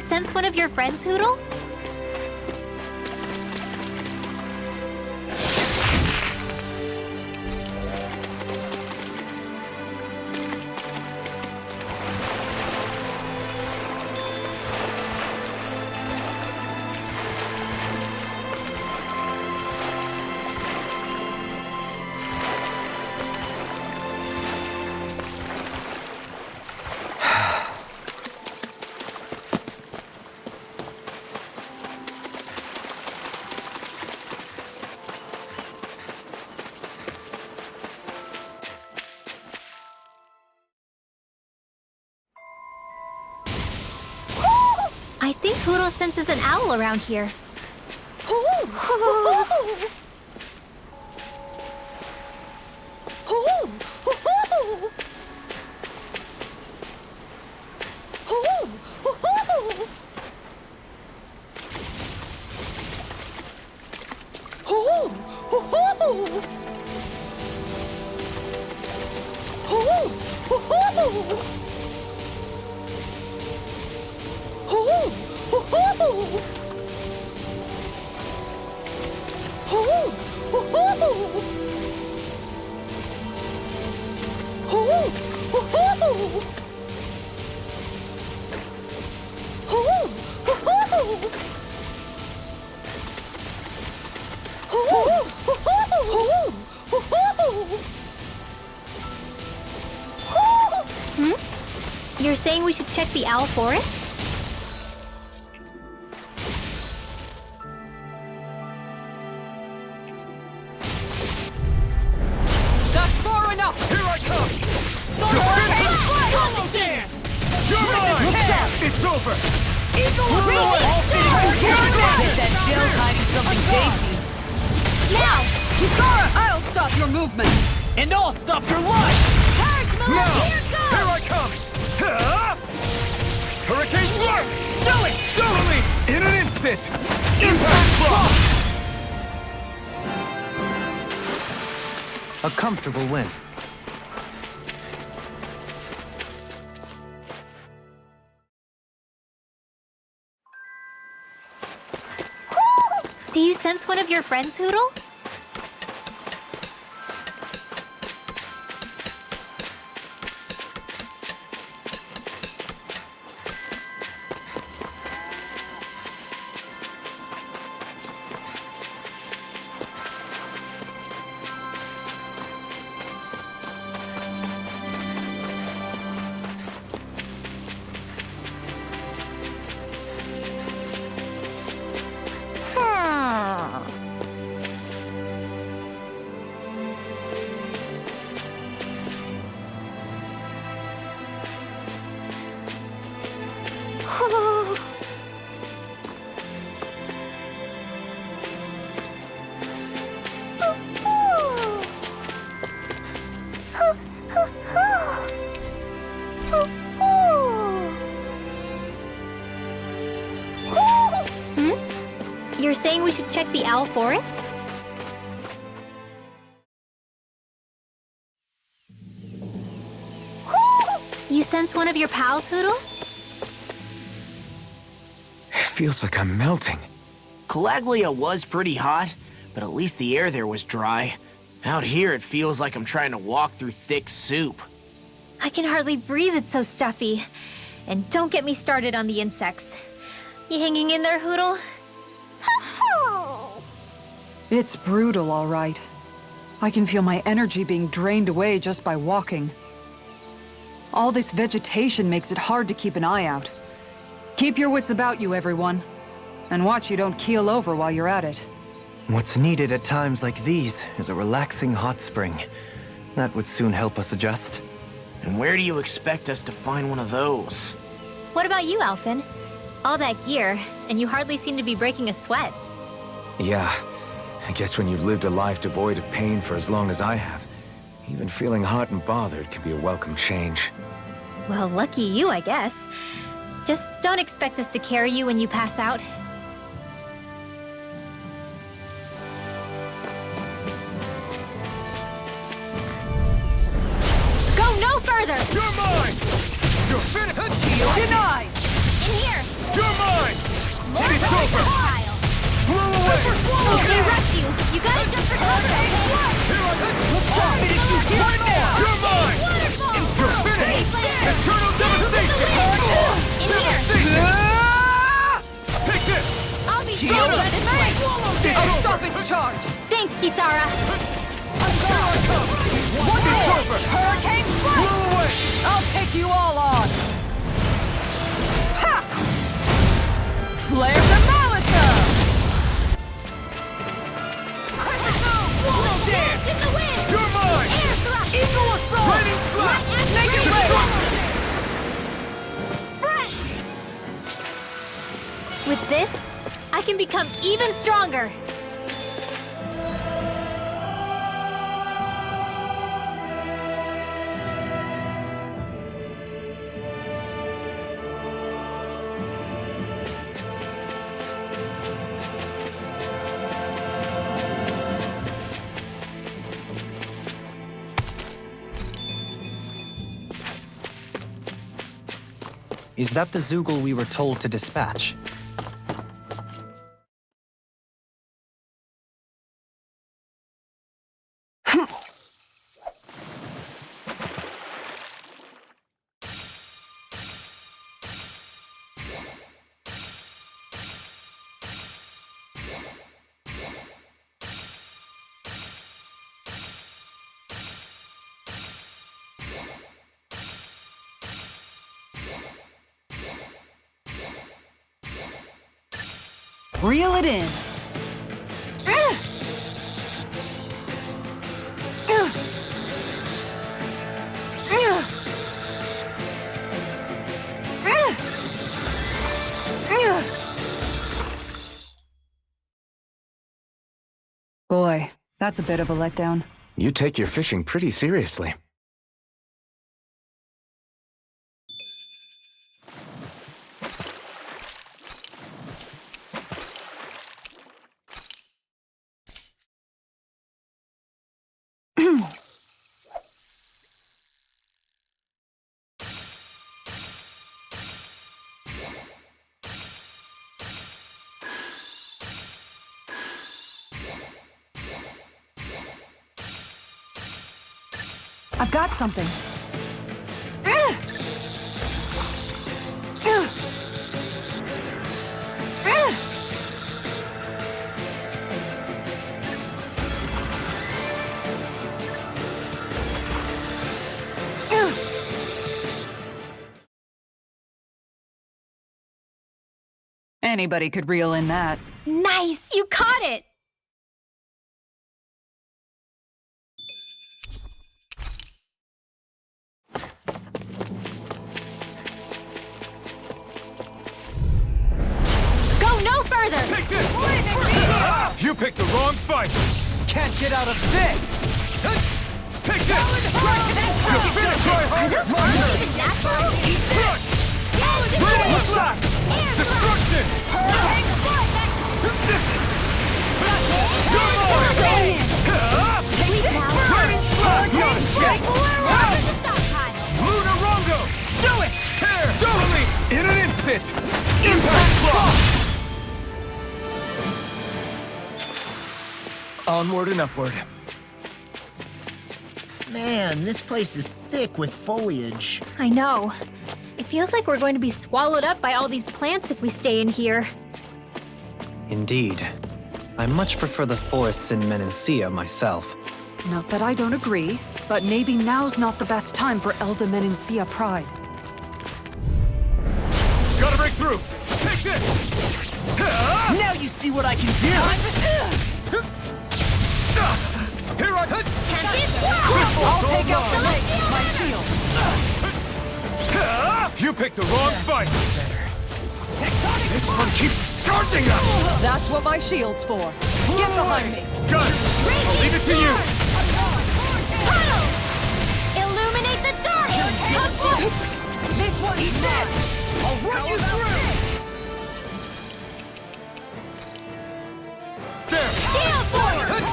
sense one of your friends, Hoodle? I think Hoodle senses an owl around here. You're saying we should check the owl forest? That's far enough! Here I come! Solo dance! You're mine! Look out! It's over! Eagle away! Get that shell hiding something tasty. Now! Kisara, I'll stop your movement! And I'll stop your life! Now! Here goes! Here I come! Huh? Hurricane Rock! Do it! Totally! In an instant! Impact block! A comfortable win. Do you sense one of your friends, Hoodle? You're saying we should check the owl forest? You sense one of your pals, Hoodle? Feels like I'm melting. Calaglia was pretty hot, but at least the air there was dry. Out here, it feels like I'm trying to walk through thick soup. I can hardly breathe, it's so stuffy. And don't get me started on the insects. You hanging in there, Hoodle? It's brutal, all right. I can feel my energy being drained away just by walking. All this vegetation makes it hard to keep an eye out. Keep your wits about you, everyone. And watch you don't keel over while you're at it. What's needed at times like these is a relaxing hot spring. That would soon help us adjust. And where do you expect us to find one of those? What about you, Alphen? All that gear, and you hardly seem to be breaking a sweat. Yeah, I guess when you've lived a life devoid of pain for as long as I have, even feeling hot and bothered can be a welcome change. Well, lucky you, I guess. Just don't expect us to carry you when you pass out. Go no further! You're mine! You're finished! Shield denied! In here! You're mine! Super swallow! They rush you. You gotta jump for cover. Let's try finish you right now! You're mine! Waterfall. You're finished! Eternal devastation! In here. Take this! I'll be Shield ready. at its way! I'll stop its charge! Thanks, Kisara. Wonder Surfer! Hurricane Strike! Blow away! I'll take you all on! Ha! Flare the Malisa! Crescent move! Swallow dance! In the wind. You're mine! Air thrust. Eagle assault! Lightning slap! Make it Spread. With this, I can become even stronger. Is that the Zoogle we were told to dispatch? Reel it in. Boy, that's a bit of a letdown. You take your fishing pretty seriously. I've got something. Anybody could reel in that. Nice, you caught it. Go no further. Take this! You picked the wrong fight! Can't get out of this! Take this! You're finished! Try harder! Even natural? Crush! Yes, Radiant shot! Air Destruction! Hurricane strike. You're mine! Take it now. Radiant shot! Hurricane strike. Over the stockpile. Lunarongo! Do it! Tear! Delete! In an instant! Impact block! Onward and upward. Man, this place is thick with foliage. I know. It feels like we're going to be swallowed up by all these plants if we stay in here. Indeed. I much prefer the forests in Menancia myself. Not that I don't agree, but maybe now's not the best time for Elda Menancia pride. Gotta break through! Take this! Now you see what I can do! Here I I'll take out the leg with my shield! You picked the wrong fight! This one keeps charging us! That's what my shield's for. Get behind me! Got it! I'll leave it to you! Tunnel! Illuminate the dark! This one's dead! I'll run you through! There! Gale forward!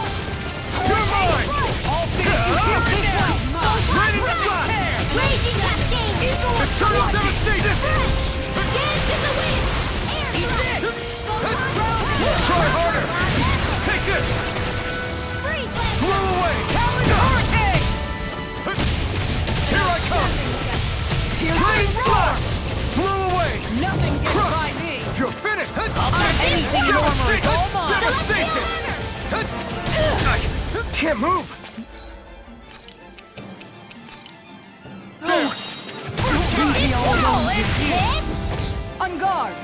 You're mine! All things you hear now! Ready to fly! Raging cascade! Eternal devastation! Dance in the wind! Air thrust! Try harder! armor is all mine! Devastation! I can't move! On guard!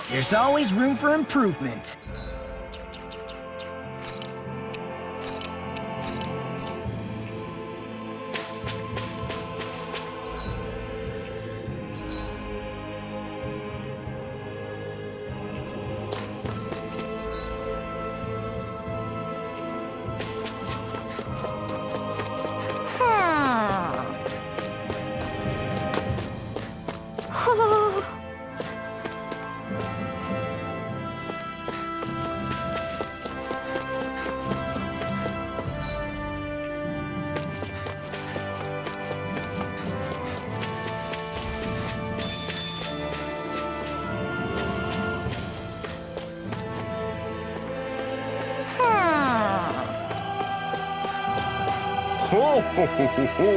There's always room for improvement. Ho ho ho ho ho!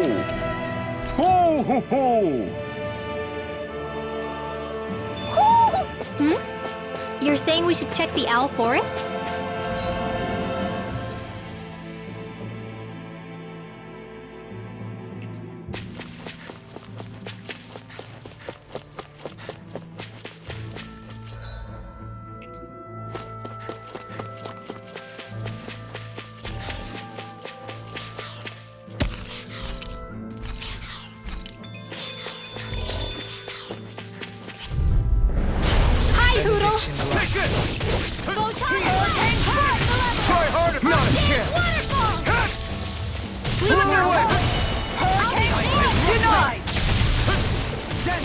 Ho ho ho! You're saying we should check the owl forest? Hi, Hoodle! Take this! Photon! Try harder! Not a chance! Waterfall! Move away! Denied!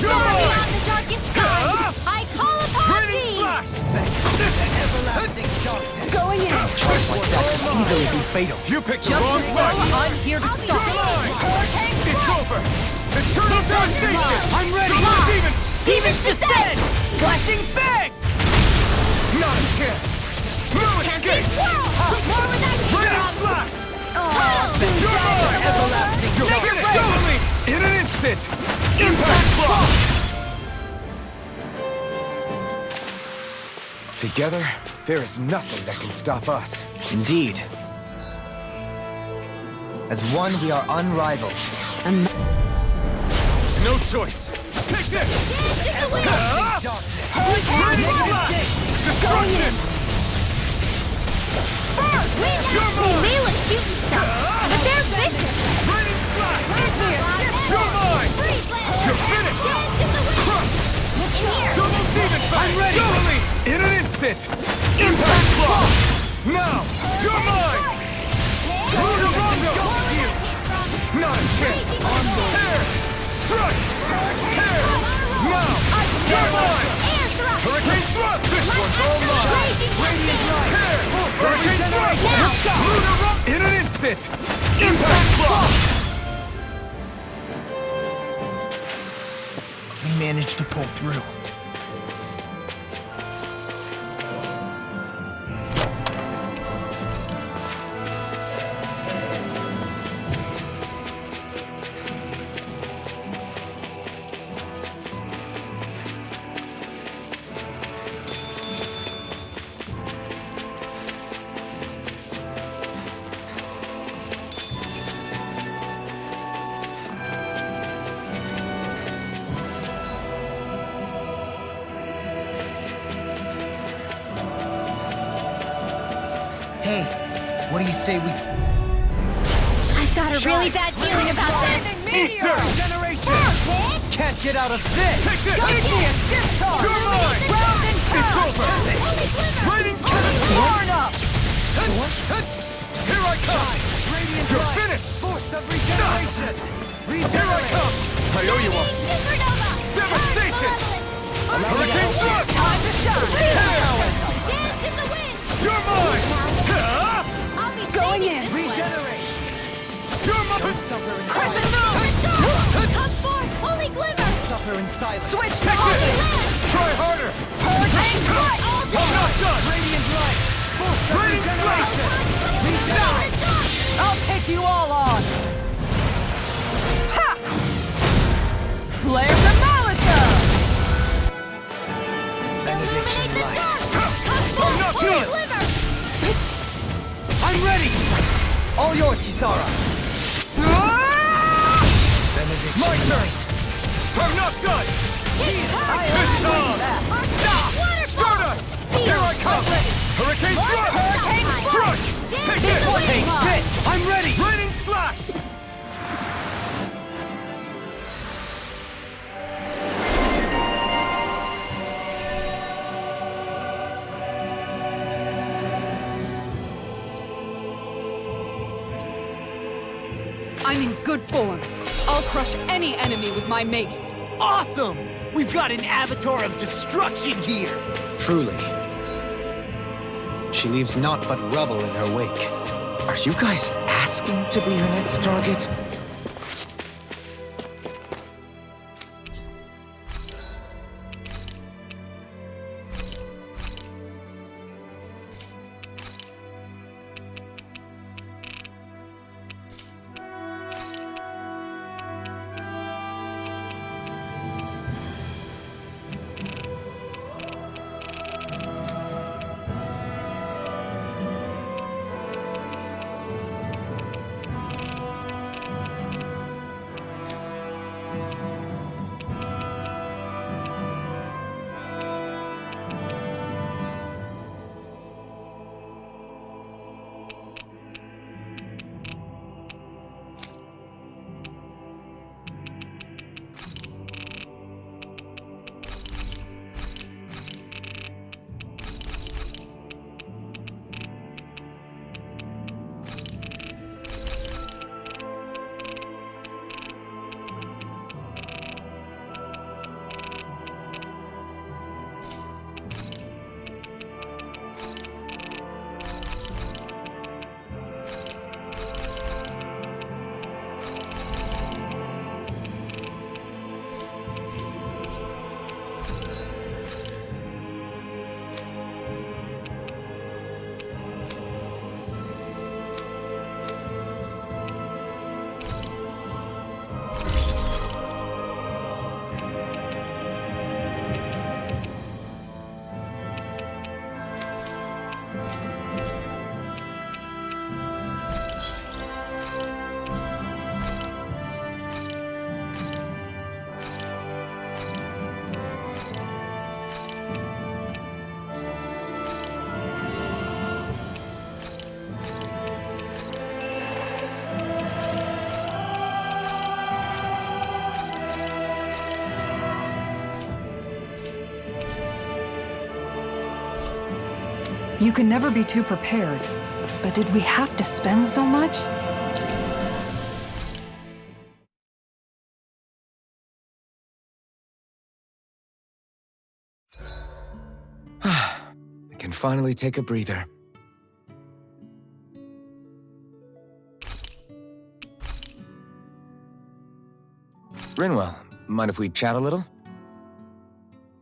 You're mine! Beyond the darkest sky, I call upon Raining thee! flash! Going in! Choice like that can easily be fatal. You picked the Just wrong as fight! though I'm here to stop. It's over! Eternal devastation! I'm ready! Demon! Demons descend! Flashing fang! Not a chance! No escape! More with that Raining flash! You're mine! Everlasting You'll dark. finish only in an instant! Impact block! Together, there is nothing that can stop us. Indeed. As one, we are unrivaled. No choice! Take this! Raining flash! Destruction! They may look cute and stuff, but they're vicious! Raining flash! You're mine! You're finished! Double demon fang! I'm ready! Only in an instant! Impact block! Now! You're mine! Not a chance! Tear! Strike! Tear! Now! You're mine! Hurricane thrust! This one's all mine! Tear! Hurricane thrust! Lunar rump in an instant! Impact block! We managed to pull through. Hey, what do you say we... I've got a really bad feeling about this! Eat dirt! Can't get out of this! Take this! Discharge! You're mine! Round and It's pound! over! Raining Torn up! Here I come! You're finished! Force of regeneration! Here I come! I owe you one! Devastation! Hurricane thrust! Time to shine! Dance in the wind! You're mine! I'll be Going saving in! this one. Regenerate! You're mine! Suffer in Crescent silence! moon! Come forth, holy glimmer! Suffer in silence! Switch to Take holy this! land! Try harder! Hurricane strike! I'm not done! Radiant light! Force of Raining flash! regeneration! I'll take you all on! Ha! Flare the Malisa! shotgun! Fist on! Stardust! Here I come! Hurricane Thrust! Struck! Take this! Take this! I'm ready! Raining Slash! I'm in good form. I'll crush any enemy with my mace. Awesome! We've got an avatar of destruction here! Truly. She leaves naught but rubble in her wake. Are you guys asking to be her next target? You can never be too prepared. But did we have to spend so much? I can finally take a breather. Rinwell, mind if we chat a little?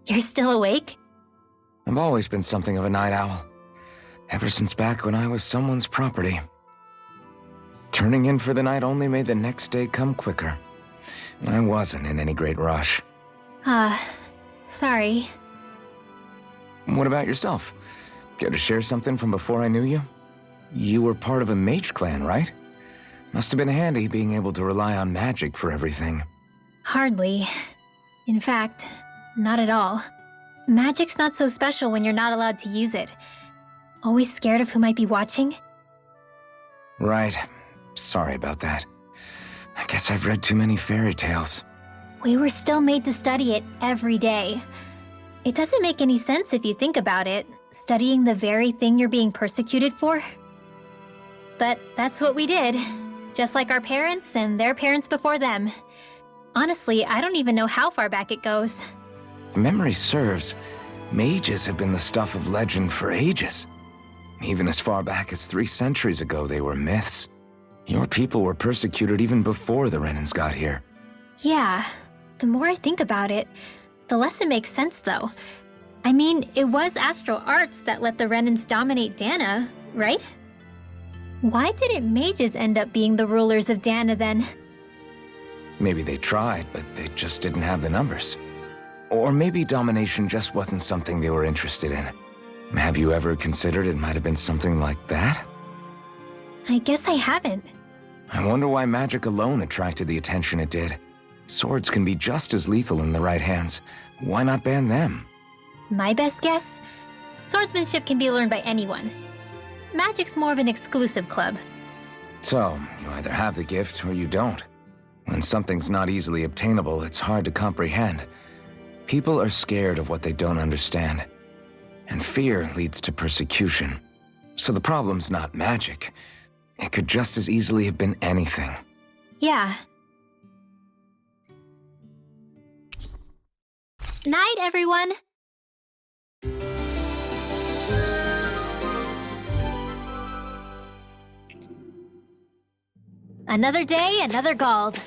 You're still awake? I've always been something of a night owl. Ever since back when I was someone's property. Turning in for the night only made the next day come quicker. I wasn't in any great rush. Sorry. What about yourself? Care to share something from before I knew you? You were part of a mage clan, right? Must have been handy being able to rely on magic for everything. Hardly. In fact, not at all. Magic's not so special when you're not allowed to use it. Always scared of who might be watching? Right. Sorry about that. I guess I've read too many fairy tales. We were still made to study it every day. It doesn't make any sense if you think about it, studying the very thing you're being persecuted for. But that's what we did, just like our parents and their parents before them. Honestly, I don't even know how far back it goes. If memory serves, mages have been the stuff of legend for ages. Even as far back as 3 centuries ago, they were myths. Your people were persecuted even before the Renans got here. Yeah, the more I think about it, the less it makes sense though. I mean, it was astral arts that let the Renans dominate Dana, right? Why didn't mages end up being the rulers of Dana then? Maybe they tried, but they just didn't have the numbers. Or maybe domination just wasn't something they were interested in. Have you ever considered it might have been something like that? I guess I haven't. I wonder why magic alone attracted the attention it did. Swords can be just as lethal in the right hands. Why not ban them? My best guess? Swordsmanship can be learned by anyone. Magic's more of an exclusive club. So, you either have the gift or you don't. When something's not easily obtainable, it's hard to comprehend. People are scared of what they don't understand. And fear leads to persecution. So the problem's not magic. It could just as easily have been anything. Yeah. Night, everyone! Another day, another Gald.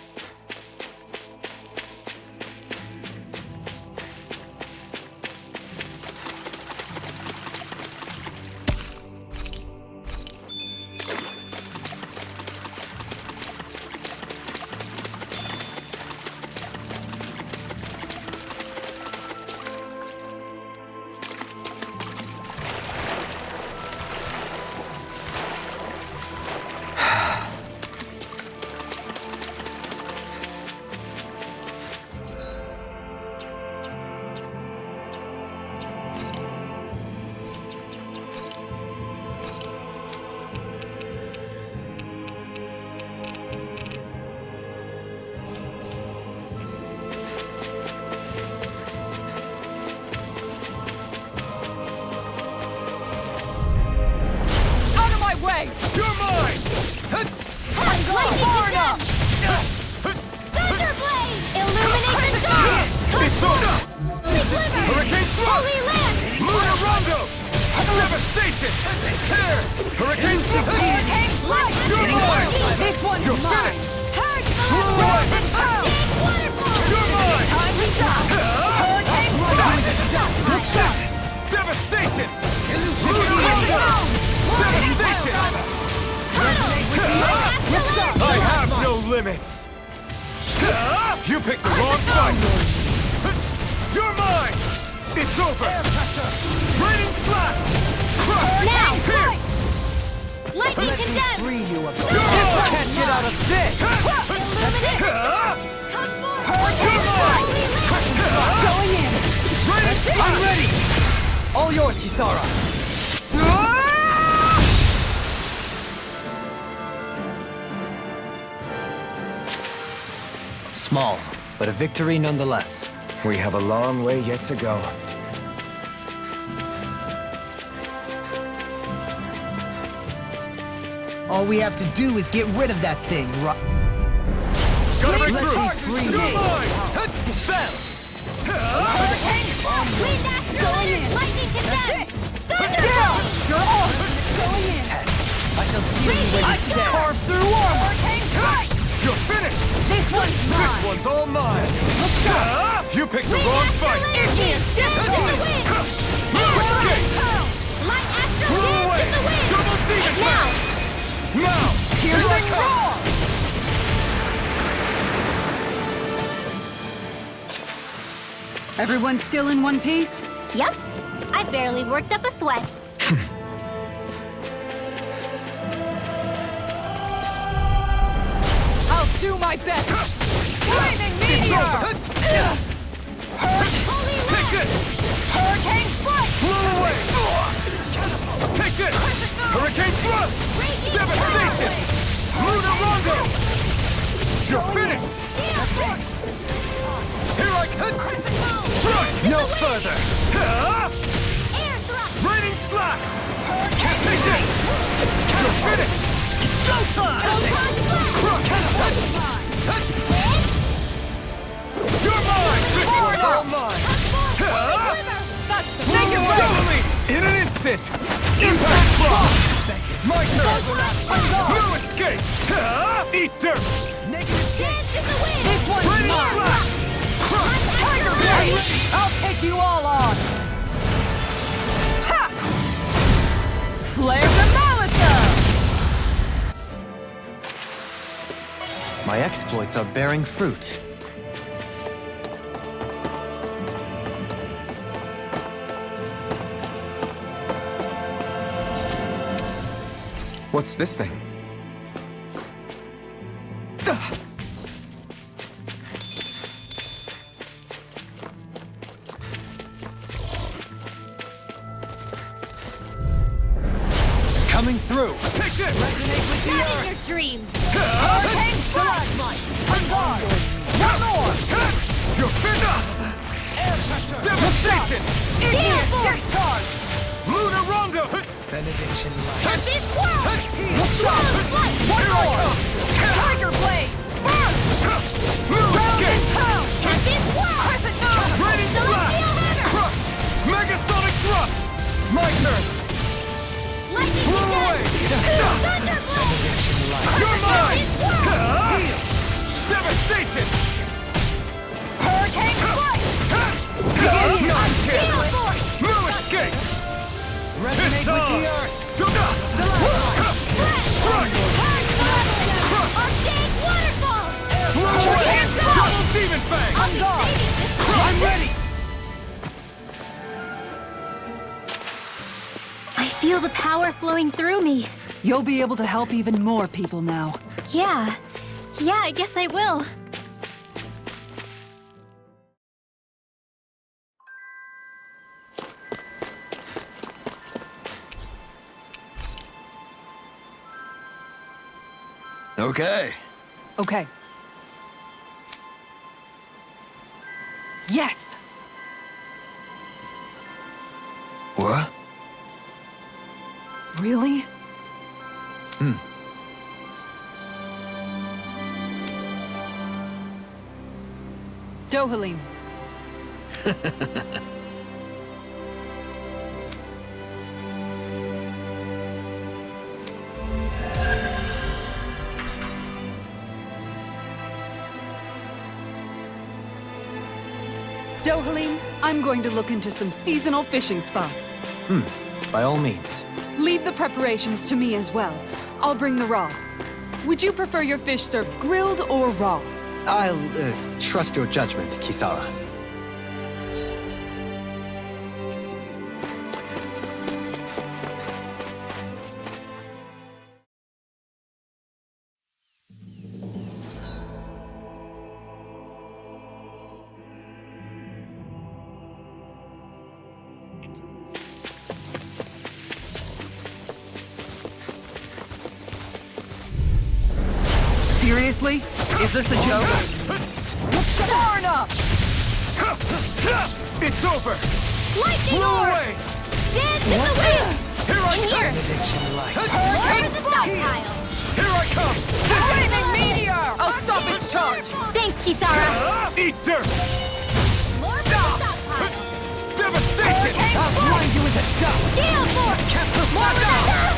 I have no limits! You picked the wrong fight! You're mine! It's over! Raining slash! Now! Pierce! Lightning condemned! Free you of Can't get out of this! Illuminate! Come forward! Going in! I'm ready! All yours, Kisara! Small, but a victory nonetheless. We have a long way yet to go. All we have to do is get rid of that thing, right? Gotta break through! free. You're mine! Fell! Hurricane! Wind after wind! Lightning condemned! Thunderbolt! Going in! I shall see you when you stand. Carve through armor! Hurricane strike! You're finished! This one's This mine! one's all mine! You picked the wrong fight! Dance in the wind! Escape! Light astral Flew dance away! in the wind! Double demon And blast! Now! Here I come! Everyone still in one piece? Yep. I barely worked up a sweat. I'll do my best! Lightning meteor! Take this! Hurricane strike! Flew away! Take this! Hurricane thrust! Devastation! Lunar Rondo! You're finished! Here I come! Strike! No further! Air thrust! Raining slash! Take this! You're finished! Showtime! You're mine! This one's all mine! Totally! In an instant! Impact block! My turn! No escape! Eat dirt! Dance in the wind! This one's Raining mine! slash! Tiger blade! I'll take you all on! Ha! Flare the Malisa! My exploits are bearing fruit. What's this thing? Coming through! Take this! Resonate with the Not in earth! your dreams! Hurricane Stalagmite! On guard! One more! You're finished! Air pressure! Devastation! Igneous Discharge! Lunar Rondo! Benediction light. Tempest Whirl! Look sharp! Flight! One more! Tiger Blade! Burst! Blue escape! Pound! Tempest Whirl! Crescent Moon! Radiant blast! Celestial Hammer! Crush! Megasonic thrust! My turn! Lightning Blow Descent! away! Thunder Blade! You're mine! Tempest Whirl! Heal! Devastation! Hurricane Strike! No escape! Gale Force! No escape! Resonate with the earth! Arcade Waterfall! Double Demon Fang! On guard! I'm ready! I feel the power flowing through me. You'll be able to help even more people now. Yeah. Yeah, I guess I will. Okay. Okay. Yes! What? Really? Dohalim. Dohalim, I'm going to look into some seasonal fishing spots. By all means. Leave the preparations to me as well. I'll bring the rods. Would you prefer your fish served grilled or raw? I'll trust your judgment, Kisara. Seriously? Is this a joke? Far enough! It's over! Lightning Blow Orb! away! Dance in the wind! Here I In come! here! Where's the stockpile? Here I come! Lightning Meteor! I'll stop its charge! Thanks, Kisara. Eat dirt! More from the stockpile! Devastation! I'll blind you with a stop! Gale Force! More with a stop!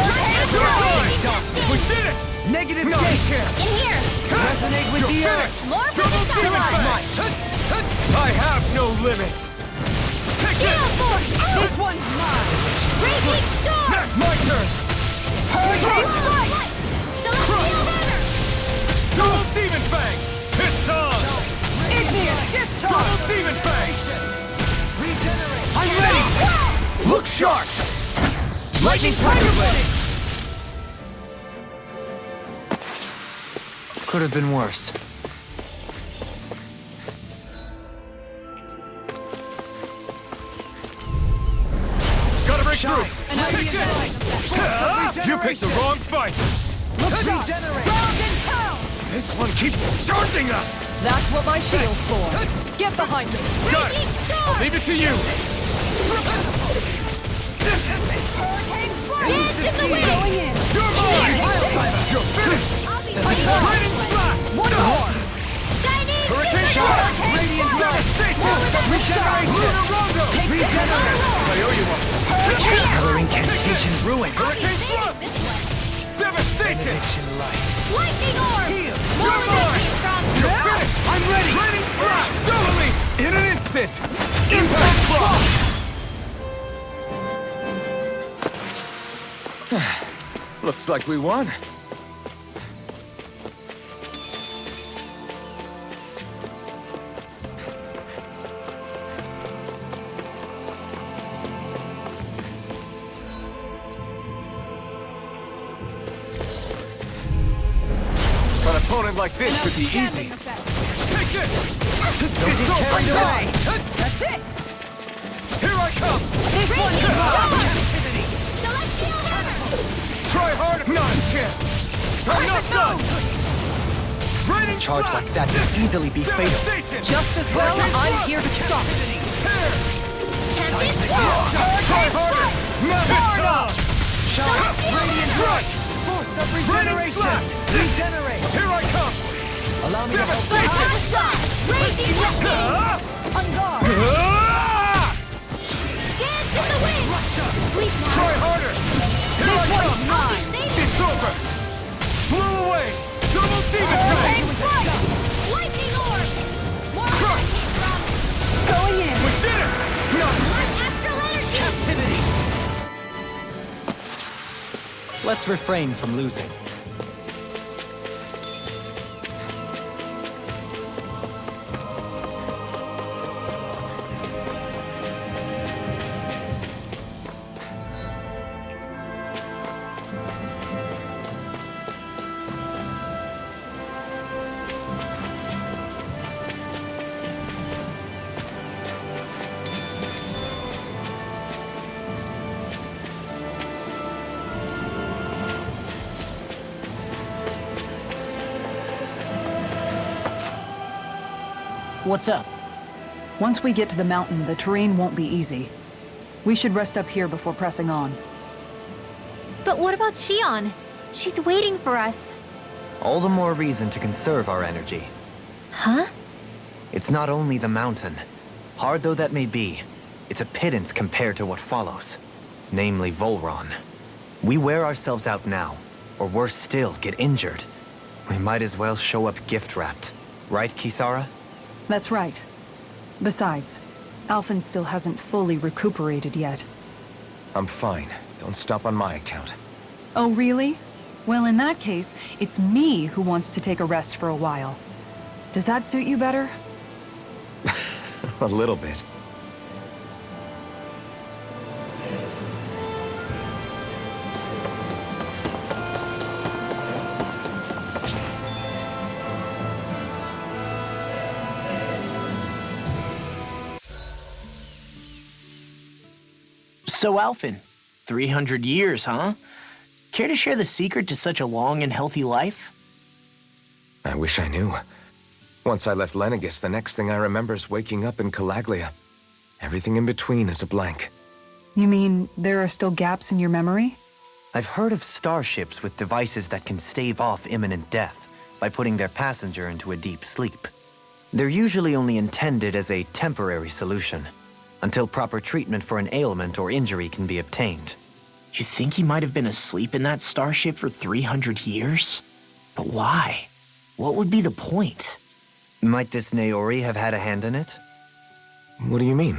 Hurricane You're Strike! mine! We did it! Negative No gate! chance! In here! Resonate with You're the earth! finished! More from the Double Demon stockpile! Fang! I have no limits! Take Gale it! Force! This one's mine! Raging Storm! My turn! Hurricane Strike! Celestial Hammer! Double Demon Fang! It's on! Igneous discharge! Double Demon Fang! Regenerate! I'm ready! Look sharp! Lightning Tiger Blade! Could have been worse. Gotta break through! Take this! You picked the wrong fight! Regenerate! This one keeps charging us! That's what my shield's for. Get behind me. Got it! I'll leave it to you! Hurricane Strike! Dance in the wind! Going in! You're mine! You're finished! I'll be Lightning Blast! One more! Chinese Hurricane Signature! Shot! Radiant Devastation! Lunar Rondo! Regenerate! I owe you one! Our incantation ruined. Hurricane Thrust! Devastation! Benediction light. Lightning Orb! You're More mine! lightning from You're finished! I'm ready! Raining Blast! Totally! In an instant! Impact Frost! Looks like we won. An opponent like this could be easy. Take it! Don't get carried away! That's it! Here I come! This one's mine! Celestial Hammer! Try harder! Not a chance! I'm not done! Raining Charge slash! like that could easily be fatal. Devastation! Just as well, I'm here to stop it. Tear! Tempest! Try harder! Not enough! Shot! Radiant strike! Force of Raining slash! Regenerate! Here I come! Allow me to help. Devastation! Raging lightning! On guard! Dance in the wind! Sleep now! Try harder! Here I This come! one's mine! It's over! Blow away! Double demon ray! Aim strike! Lightning orb! More Crush! lightning from Going in! We did it! Not astral energy! Captivity! Let's refrain from losing. What's up? Once we get to the mountain, the terrain won't be easy. We should rest up here before pressing on. But what about Shion? She's waiting for us. All the more reason to conserve our energy. Huh? It's not only the mountain. Hard though that may be, it's a pittance compared to what follows. Namely Volron. We wear ourselves out now, or worse still, get injured. We might as well show up gift-wrapped. Right, Kisara? That's right. Besides, Alphen still hasn't fully recuperated yet. I'm fine. Don't stop on my account. Oh, really? Well, in that case, it's me who wants to take a rest for a while. Does that suit you better? A little bit. So, Alphen, 300 years, huh? Care to share the secret to such a long and healthy life? I wish I knew. Once I left Lenegis, the next thing I remember is waking up in Calaglia. Everything in between is a blank. You mean there are still gaps in your memory? I've heard of starships with devices that can stave off imminent death by putting their passenger into a deep sleep. They're usually only intended as a temporary solution, until proper treatment for an ailment or injury can be obtained. You think he might have been asleep in that starship for 300 years? But why? What would be the point? Might this Naori have had a hand in it? What do you mean?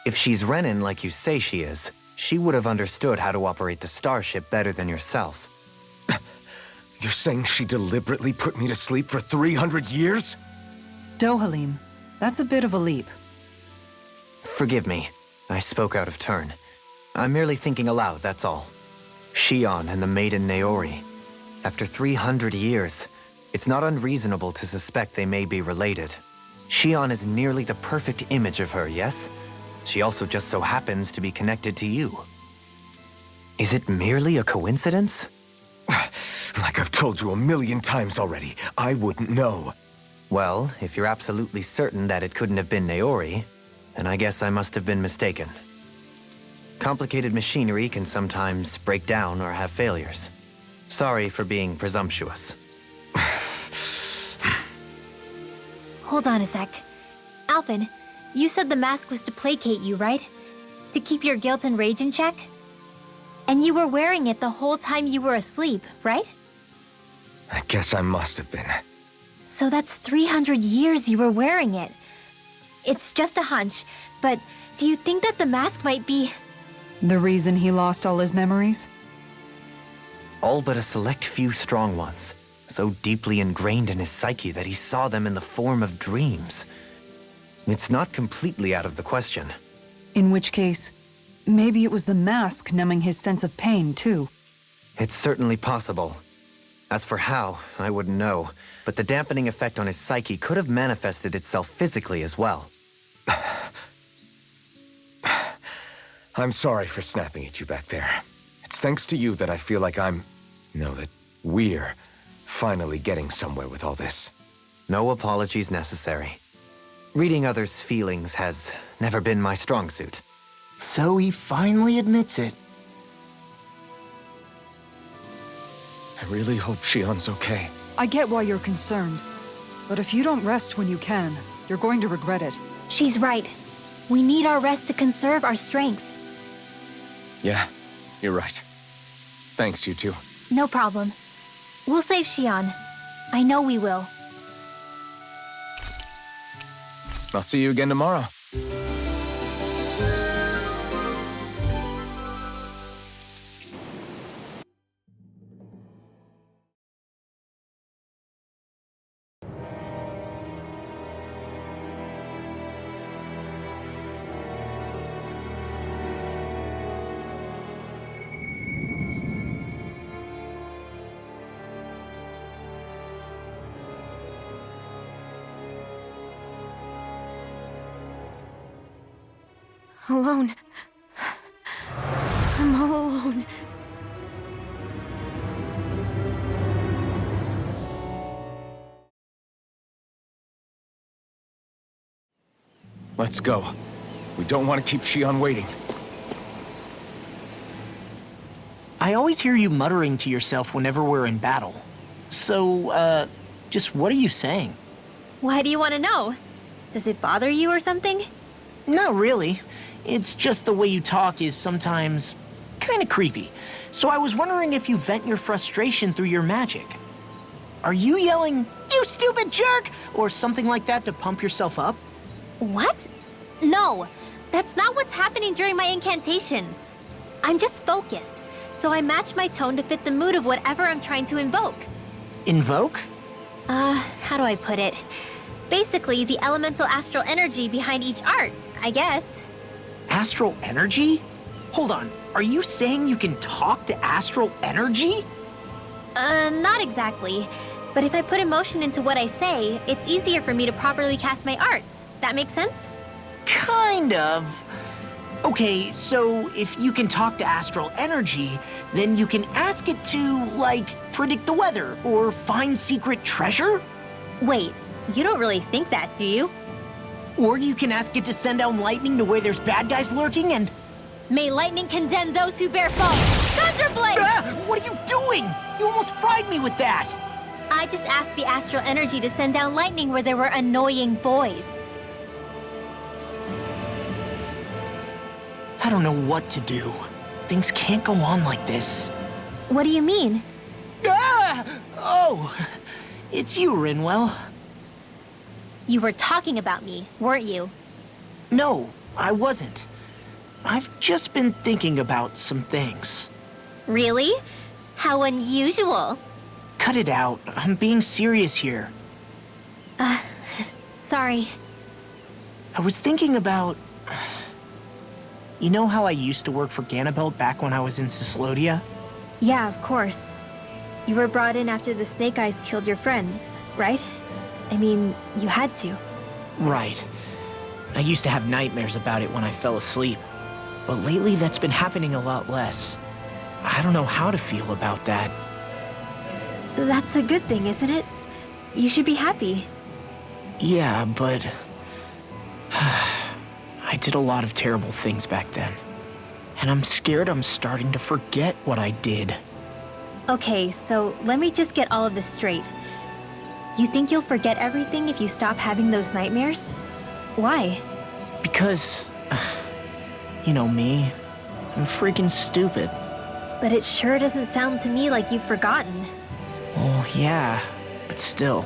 If she's Renin like you say she is, she would have understood how to operate the starship better than yourself. You're saying she deliberately put me to sleep for 300 years? Dohalim, that's a bit of a leap. Forgive me, I spoke out of turn. I'm merely thinking aloud, that's all. Shion and the maiden Naori. After 300 years, it's not unreasonable to suspect they may be related. Shion is nearly the perfect image of her, yes? She also just so happens to be connected to you. Is it merely a coincidence? Like I've told you a million times already, I wouldn't know. Well, if you're absolutely certain that it couldn't have been Naori, then I guess I must have been mistaken. Complicated machinery can sometimes break down or have failures. Sorry for being presumptuous. Hold on a sec. Alphen, you said the mask was to placate you, right? To keep your guilt and rage in check? And you were wearing it the whole time you were asleep, right? I guess I must have been. So that's 300 years you were wearing it. It's just a hunch, but do you think that the mask might be... The reason he lost all his memories? All but a select few strong ones, so deeply ingrained in his psyche that he saw them in the form of dreams. It's not completely out of the question. In which case, maybe it was the mask numbing his sense of pain, too. It's certainly possible. As for how, I wouldn't know, but the dampening effect on his psyche could have manifested itself physically as well. I'm sorry for snapping at you back there. It's thanks to you that I feel like that we're finally getting somewhere with all this. No apologies necessary. Reading others' feelings has never been my strong suit. So he finally admits it. I really hope Shion's okay. I get why you're concerned. But if you don't rest when you can, you're going to regret it. She's right. We need our rest to conserve our strength. Yeah, you're right. Thanks, you two. No problem. We'll save Shion. I know we will. I'll see you again tomorrow. Alone. I'm all alone. Let's go. We don't want to keep Shion waiting. I always hear you muttering to yourself whenever we're in battle. So, just what are you saying? Why do you want to know? Does it bother you or something? Not really. It's just the way you talk is sometimes kind of creepy. So I was wondering if you vent your frustration through your magic. Are you yelling, "You stupid jerk," or something like that to pump yourself up? What? No, that's not what's happening during my incantations. I'm just focused, so I match my tone to fit the mood of whatever I'm trying to invoke. Invoke? How do I put it? Basically, the elemental astral energy behind each art, I guess. Astral energy? Hold on, are you saying you can talk to astral energy? Not exactly. But if I put emotion into what I say, it's easier for me to properly cast my arts. That makes sense? Kind of. Okay, so if you can talk to astral energy, then you can ask it to, like, predict the weather or find secret treasure? Wait, you don't really think that, do you? Or you can ask it to send down lightning to where there's bad guys lurking and... May lightning condemn those who bear false! Thunderblade! Ah, what are you doing? You almost fried me with that! I just asked the astral energy to send down lightning where there were annoying boys. I don't know what to do. Things can't go on like this. What do you mean? Ah! Oh, it's you, Rinwell. You were talking about me, weren't you? No, I wasn't. I've just been thinking about some things. Really? How unusual. Cut it out. I'm being serious here. Sorry. I was thinking about... You know how I used to work for Ganabelt back when I was in Cyslodia? Yeah, of course. You were brought in after the Snake Eyes killed your friends, right? I mean, you had to. Right. I used to have nightmares about it when I fell asleep. But lately that's been happening a lot less. I don't know how to feel about that. That's a good thing, isn't it? You should be happy. Yeah, but... I did a lot of terrible things back then. And I'm scared I'm starting to forget what I did. Okay, so let me just get all of this straight. You think you'll forget everything if you stop having those nightmares? Why? Because... You know me. I'm freaking stupid. But it sure doesn't sound to me like you've forgotten. Well, yeah, but still.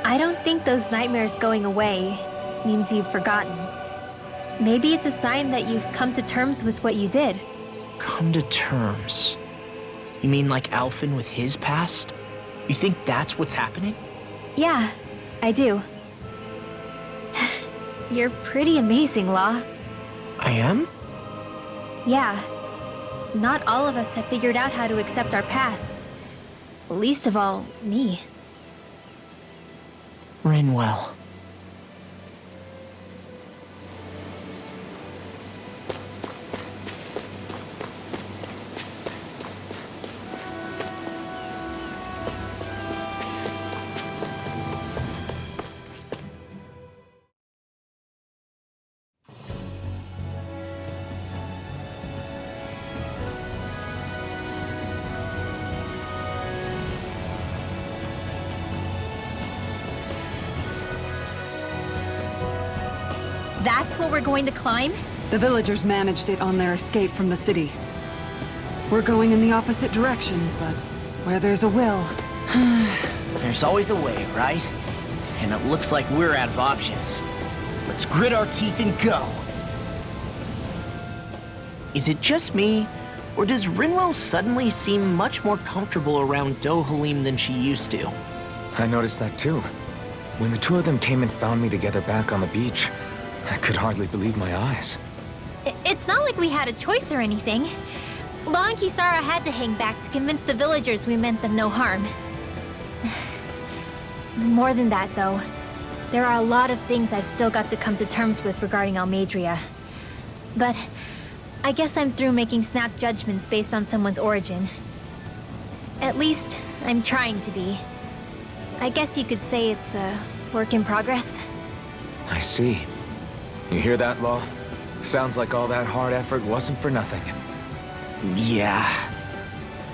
I don't think those nightmares going away means you've forgotten. Maybe it's a sign that you've come to terms with what you did. Come to terms? You mean like Alphen with his past? You think that's what's happening? Yeah, I do. You're pretty amazing, Law. I am? Yeah. Not all of us have figured out how to accept our pasts. Least of all, me. Rinwell. that's what we're going to climb? The villagers managed it on their escape from the city. We're going in the opposite direction, but where there's a will... There's always a way, right? And it looks like we're out of options. Let's grit our teeth and go. Is it just me, or does Rinwell suddenly seem much more comfortable around Dohalim than she used to? I noticed that too. When the two of them came and found me together back on the beach, I could hardly believe my eyes. It's not like we had a choice or anything. Law and Kisara had to hang back to convince the villagers we meant them no harm. More than that, though, there are a lot of things I've still got to come to terms with regarding Almadria. But I guess I'm through making snap judgments based on someone's origin. At least, I'm trying to be. I guess you could say it's a work in progress. I see. You hear that, Law? Sounds like all that hard effort wasn't for nothing. Yeah.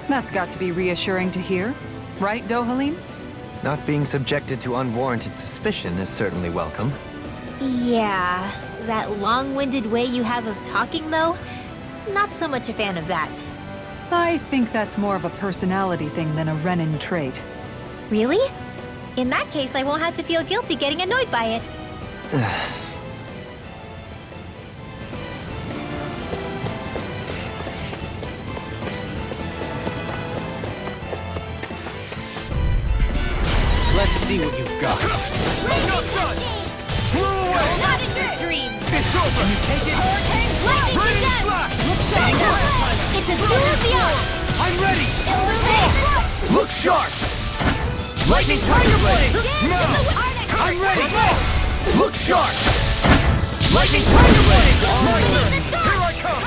That's got to be reassuring to hear. Right, Dohalim? Not being subjected to unwarranted suspicion is certainly welcome. Yeah, that long-winded way you have of talking, though? Not so much a fan of that. I think that's more of a personality thing than a Renin trait. Really? In that case, I won't have to feel guilty getting annoyed by it. Let's see what you've got. Not in your dreams! It's over! Can you take it? Lightning Radiant flash! It's as soon as the art! I'm ready! Illuminate! Look sharp! Lightning Tiger Blade! Now! I'm ready! Look sharp! Lightning Tiger Blade! Here I come!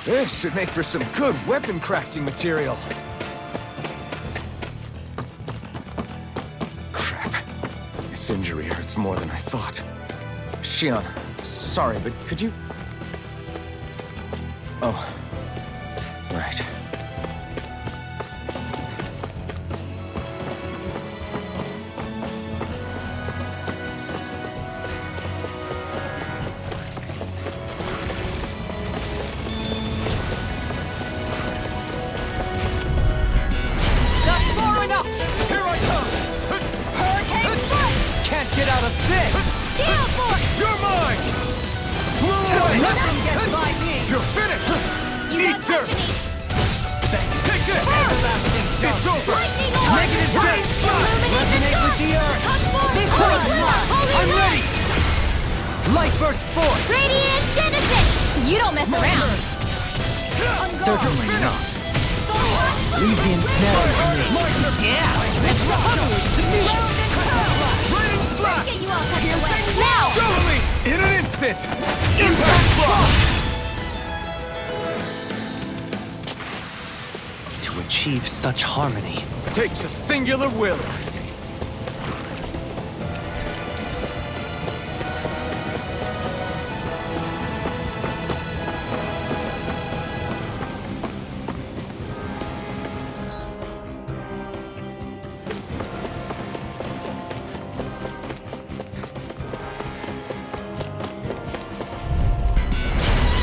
This should make for some good weapon crafting material. Crap. This injury hurts more than I thought. Shion, sorry, but could you... Oh. Right. That's far enough! Here I come! Hurricane Foot! Can't get out of this! Gale Force! You're mine! Blow away! Nothing gets by me! You're finished! You Eat got dirt! Take this! Everlasting It's over! Lightning Orb! Negative rain! Resonate with the earth! This one's mine! I'm ready! Light burst forth! Radiant Genesis! You don't mess around! Certainly not. Leave the ensnaring to me. Yeah! It's recovery to me! Raining flash! Get you all tucked away! Now! Totally! In an instant! Impact block! To achieve such harmony. Takes a singular will.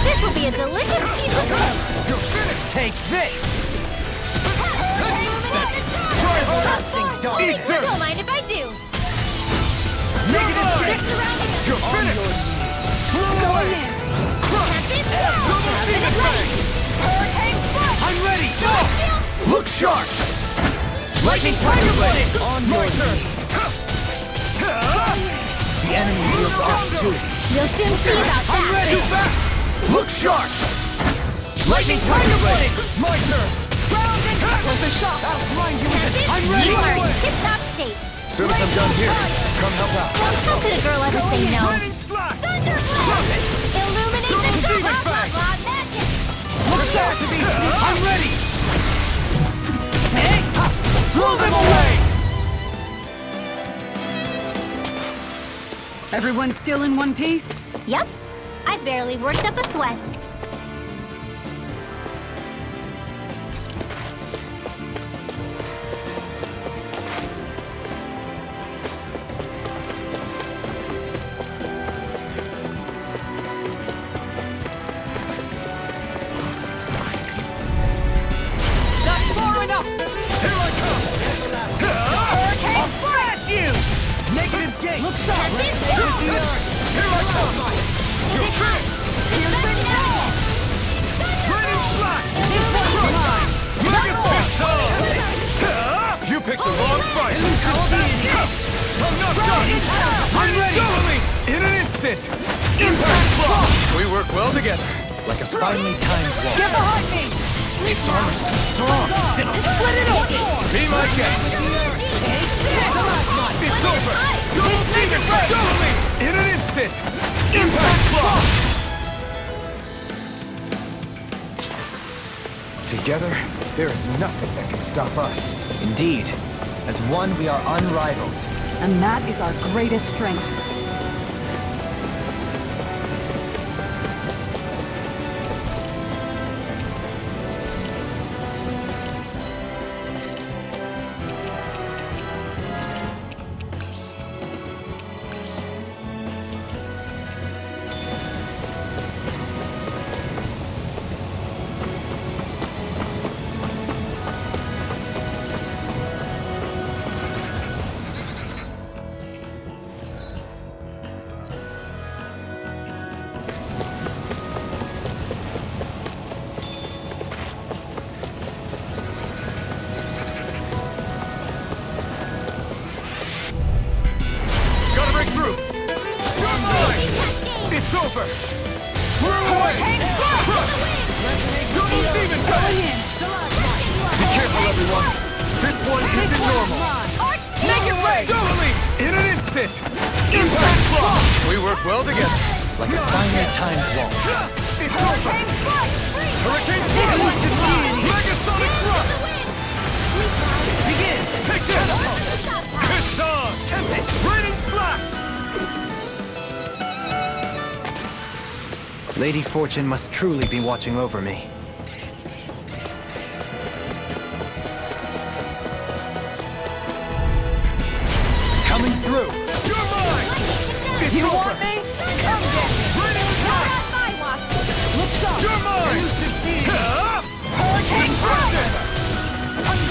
This will be a delicious piece of cake! You're finished! Take this! Eat dirt! Don't mind if I do! Negative They're rain! surrounding us! You're finished! Blow away! Crush! Double Phoenix Bang! I'm ready! Go! Look sharp! Lightning Tiger Blade! On your turn! The enemy wields opportunity. You'll soon see about I'm that! ready! Look sharp! Lightning Tiger Blade! My turn! There's a shot! I'll blind you with it! I'm ready! You are in tip-top shape! Soon as I'm done here, come help out. How could a girl ever say no? Raining slash! Illuminate Double the Phoenix blah, blah, Bang! blah, magic! Look sharp to be! I'm ready! Blow them away! Everyone still in one piece? Yep. I barely worked up a sweat. shot! Here I come! Your fist! Raining slash! Mega fist! You picked the wrong fight! I'm not done! I'm ready! In an instant! Impact block! We work well together. Like a finely timed walk. Get behind me! Its armor's too strong! Then I'll split it open! Be my guest! It's over! Double demon ray! In an instant! Impact block! Together, there is nothing that can stop us. Indeed. As one, we are unrivaled. And that is our greatest strength. Gotta break through! You're mine! It's over! We're away! Double demon ray! Be careful, everyone! This one isn't normal! Make it rain! Totally! In an instant! Impact block! We work well together. Like a finely timed walk. It's over! Hurricane Strike! Megasonic Thrust! Begin! Take this! Good song! Tempest! Raining Slash! Lady Fortune must truly be watching over me. Coming through! You're mine! It's You over! want me? Come get me! Raining Slash! Look sharp! You're mine! Hurricane Destruction!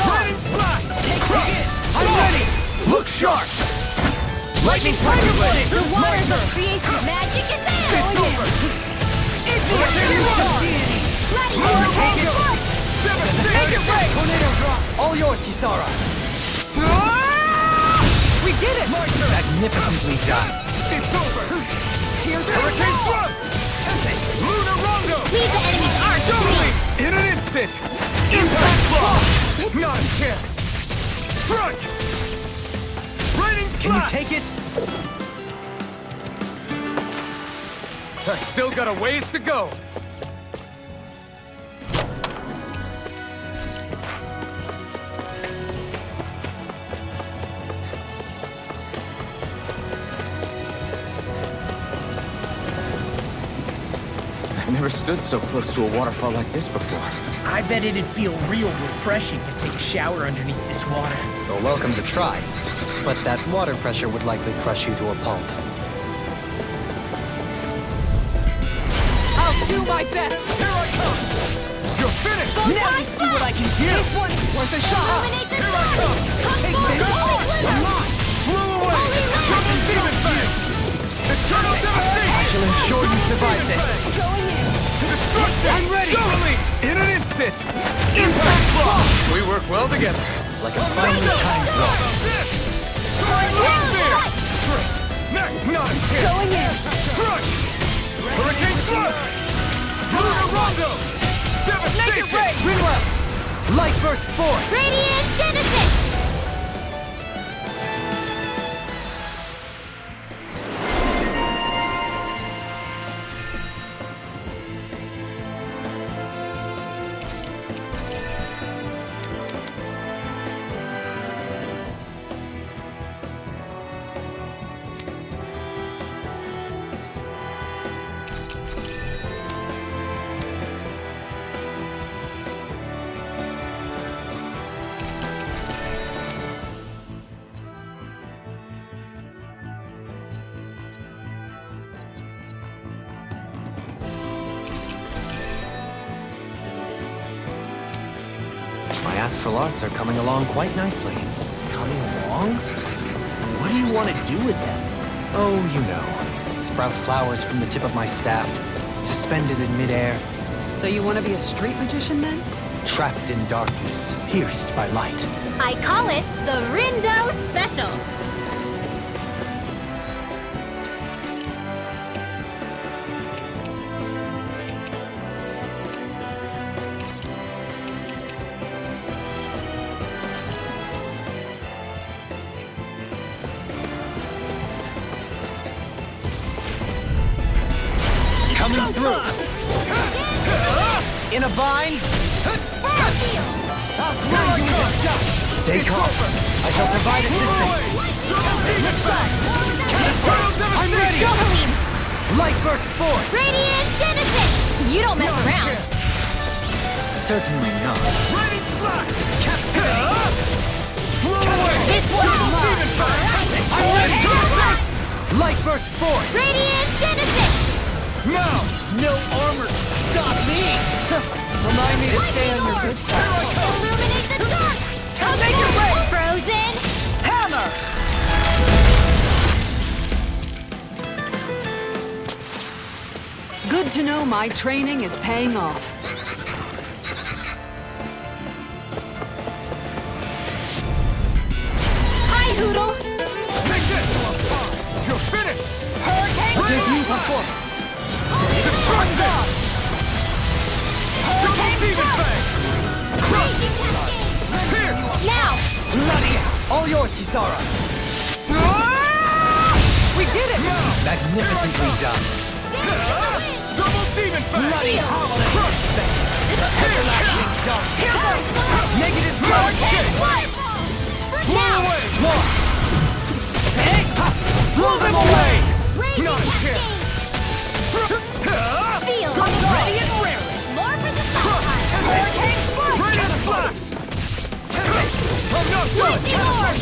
Raining Slash! Crush! I'm ready! Look sharp! Lightning Tiger Blade! The waters of creation magic is there! It's over! Hurricane Rock! Devastation! Tornado drop! All yours, Kisara! We did it! Magnificently done! It's over! Hurricane Thrust! Lunar Rondo! Leave the enemy's arc to me! Totally! In an instant! Impact block! Not a chance! Strike! Raining Can you Slash! take it? I've still got a ways to go! I've never stood so close to a waterfall like this before. I bet it'd feel real refreshing to take a shower underneath this water. You're welcome to try. But that water pressure would likely crush you to a pulp. I'll do my best! Here I come! You're finished! Now you see what I can do! This one's worth a shot! Here I come! Take this! Blow away! Double Demon Fang! Eternal Devastation! I shall ensure you survive this. Destruction! I'm ready! Totally! In an instant! Impact block! We work well together. Like a finely timed walk. Straight! Next! Not a chance! Going in! Strike! Hurricane Thrust! Lunar Rondo! Devastation! Make it rain! Rinwell! Light burst forth! Radiant Genesis! My astral arts are coming along quite nicely. Coming along? What do you want to do with them? Oh, you know. Sprout flowers from the tip of my staff, suspended in midair, So you want to be a street magician then? trapped in darkness, pierced by light. I call it the Rindo Special. Coming through! In a bind? Stay calm. I shall provide assistance. I'm ready! Light burst forth! Radiant Genesis! You don't mess around. Certainly not. This one's mine. I'm ready! Light burst forth! Radiant Genesis! Now! No armor! Stop me! Remind me to stay on your good side. Illuminate the dark! Make it break! Frozen! Hammer! Good to know my training is paying off. Hi, Hoodle! Take this! You're finished! Hurricane Debut performance! Destroy this! Double demon fang! Crush! Here! Now! Bloody! All yours, Kisara! We did it! Magnificently done! Double demon fang! Bloody hollow! Crush! Everlasting dark! Here goes! Negative Hurricane Blade! Blow away! More! Hey! Blow them away! Not a chance! Feel! Ready and raring! More for the side! Hurricane Spark! Ready to flash! I'm not done! Lightning Orb!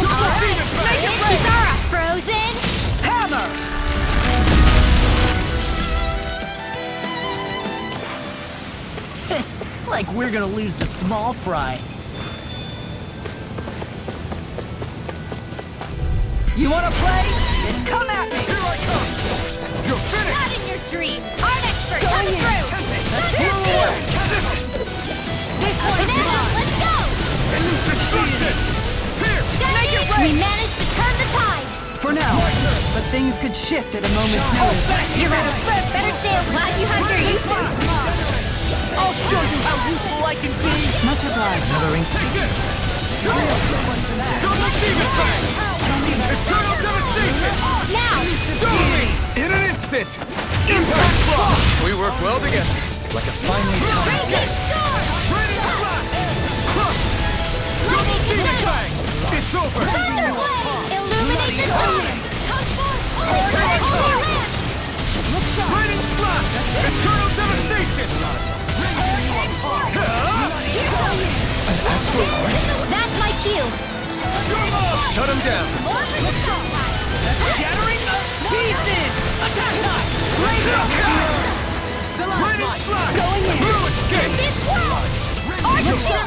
Double demon fang! Make it break! Kisara! Frozen! Hammer! Like we're gonna lose to Small Fry. You wanna play? Then come at me! Here I come! You're finished! Not in your dreams! I'm expert! Coming through! This one's mine! Let's go! Destruction! Here! Make it We break! managed to turn the tide! For now, but things could shift at a moment's notice. You're better stay glad you have your uses! I'll show you how useful I can be! Much obliged. Another ink. Take this! Double demon fang! Eternal devastation! Now! In an instant! Impact block! We work well together. Like a finely timed Radiant Storm! Ready to flash! Crush! Double demon fang! It's over! Thunderblade! Illuminate the dark! Holy land! Ready to flash! Eternal devastation! That's my cue! Shut him down! Shattering of pieces! Attack time! Ready to flash! Going in! No escape! This world! Archer!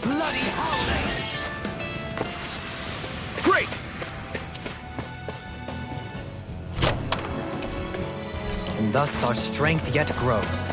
Bloody holiday! Great! And thus our strength yet grows.